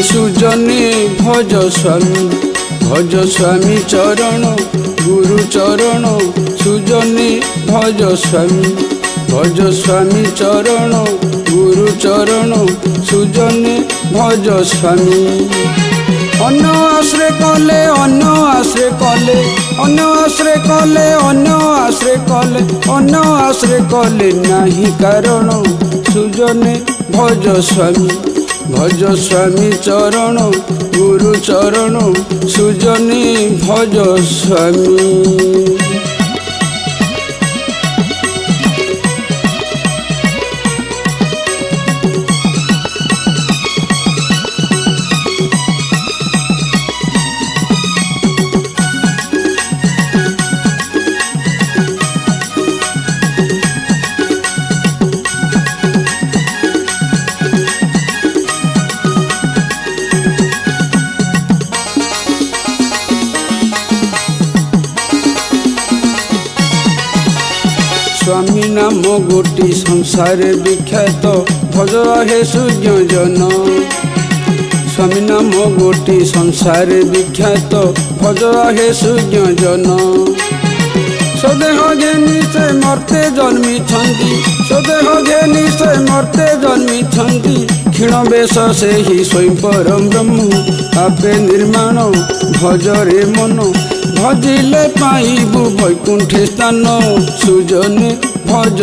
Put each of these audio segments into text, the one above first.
सुजनी भज स्वामी चरण गुरु चरण सुजनी भज स्वामी चरण गुरु चरण सुजनी भज स्वामी अन्न आश्रय कले अन्न आश्रय कले अन्न आश्रय कले अन्न आश्रय कले अन्न आश्रय कले नाही कारण सुजने भज स्वामी चरण गुरु चरण सुजनी भज स्वामी स्वामी नाम गोटी संसार विख्यात भज हे सूर्य जन स्वामी नाम गोटी संसार विख्यात भज हे सूर्य जन सदेह घेनी से मर्ते जन्मी सदेह घेनी से मर्ते जन्मी क्षीण बेश से ही स्वयं परम ब्रह्म आपे निर्माण भजरे मन भजिले पाइबु वैकुंठे स्थान सुजने भज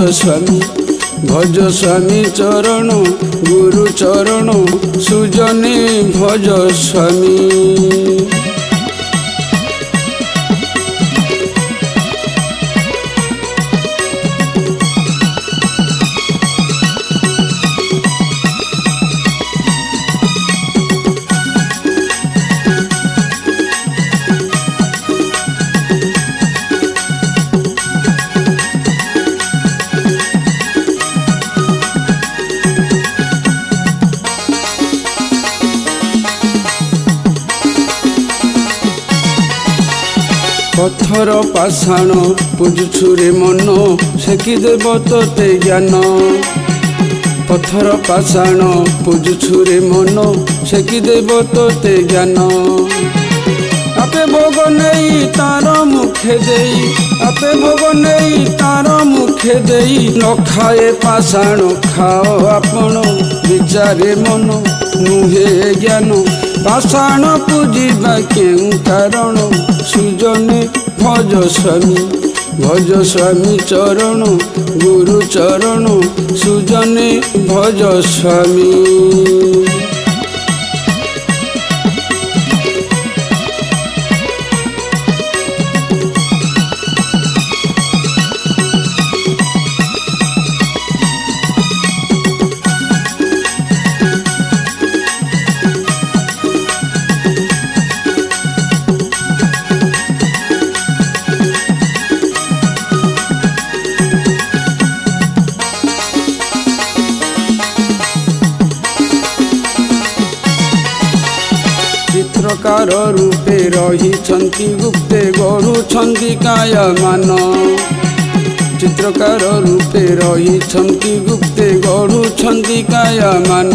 स्वामी चरण गुरु चरण सुजने भज स्वामी पत्थर पाषाण पूजुछुरे मन सेकी देव तोते ज्ञान पत्थर पाषाण पूजुछुरे मन सेकी देव तोते ज्ञान आपे भोग नहीं तार मुखे देई आपे भोग नहीं तार मुखे देई न खाए पाषाण खाओ आपण विचारे मन नुहे ज्ञान पाषाण पूजिबा केउ कारण सुजने भज स्वामी चरण गुरु चरण सुजने भज स्वामी चित्रकार रूपे रही गुप्ते गढ़ुंट कायमान चित्रकार रूपे रही गुप्ते गढ़ुंट कायमान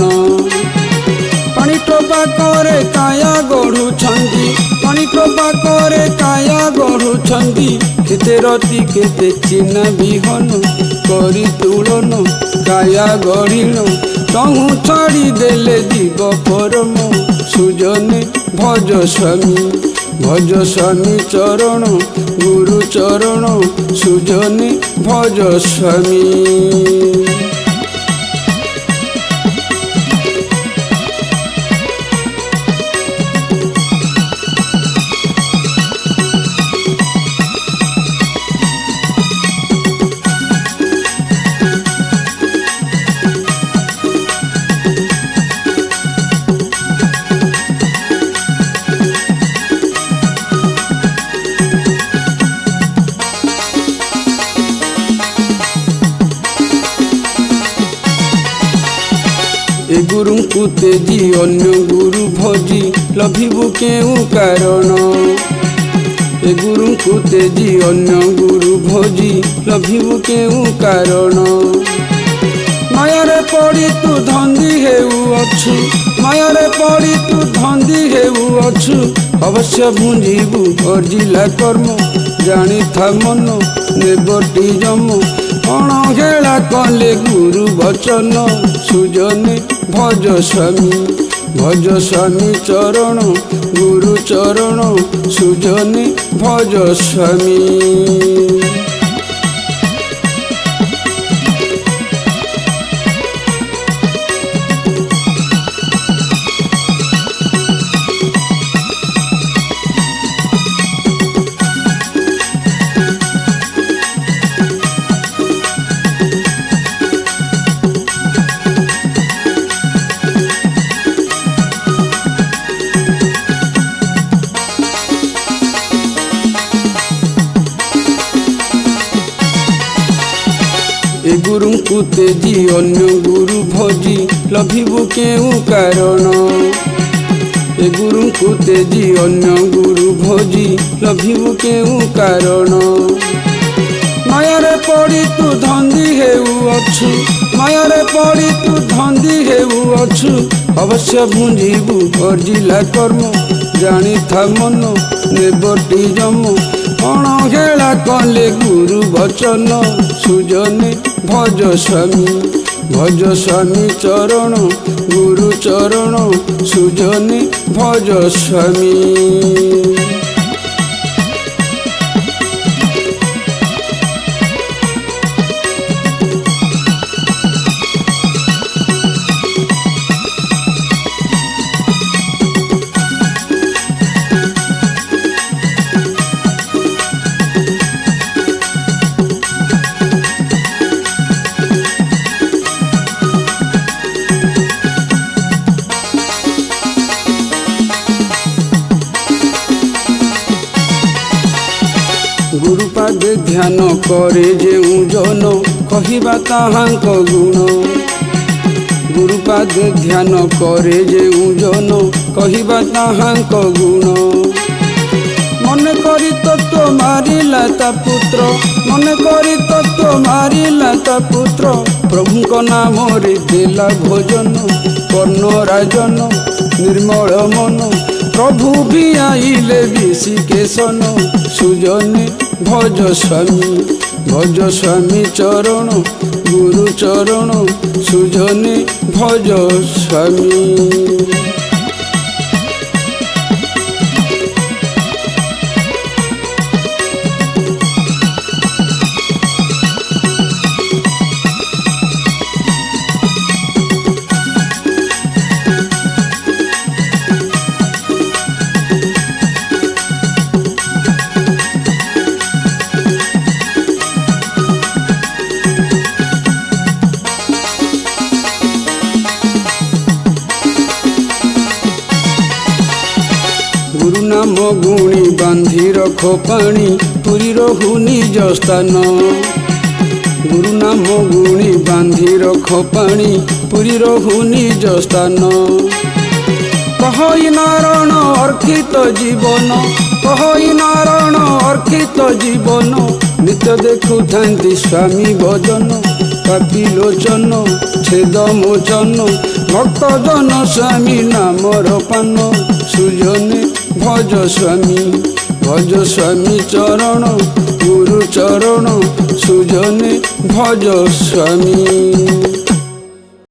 पानी टोपा करे काया गढ़ुंट पानी टोपा करे काया गढ़ुंट केते रति केते चिन्ह विहन करी तुलन काया गढ़िण तहु छाड़ी देले दिग परम सुजने भज स्वामी चरण गुरु चरण सुजने भज स्वामी ए गुरु को तेजी अन्य गुरु भजी लभिबु केउ कारण ए गुरु को तेजी अन्य गुरु भजी लभिबु केउ कारण मायारे पड़ी तू धंदी हेउअछु मायारे पड़ी तू धंदी हेउअछु अवश्य भुंजीबू अर्जिला कर्म जानी था मन नेबटी जम अणघेला कले गुरु वचन सुजने भज स्वामी चरण गुरु चरण सुजने भज स्वामी। ए गुरु को तेजी अन्य गुरु भजी लभिबु केउ कारण ए गुरु को तेजी अन्य गुरु भजी लभिबु केउ कारण मायारे पड़ी तू धंदी हेउअछु मायारे पड़ी तू धंदी हेउअछु अवश्य भुंजीबु अर्जिला कर्म जानी था मन नेबटी जम अणघेला कले गुरु वचन सुजने भज स्वामी चरण गुरु चरण सुजने भज स्वामी। गुरुपादे ध्यान करे जेउ जन कहिबा ताहांक गुण गुरुपादे ध्यान करे जेउ जन कहिबा ताहांक गुण मन करी तत्व मारिला ता पुत्र मन करी तत्व मारिला ता पुत्र प्रभुक नाम रे देला भोजन कर्ण राजन निर्मल मन प्रभु भी आइले विषिकेशन सुजने भज स्वामी चरण गुरु चरण सुजने भज स्वामी। गुरु नाम गुणी बांधी रख पानी पुरी रहु निज स्थान गुरु नाम गुणी बांधी रख पानी पुरी रहु निज स्थान कहई नारायण अर्थित जीवन कहई नारायण अर्थित जीवन नित्य देखु थांती स्वामी भजन पापी लोचन छेद मोचन भक्त जन स्वामी नामर पान सुजने भज स्वामी चरण गुरु चरण सुजने भज स्वामी।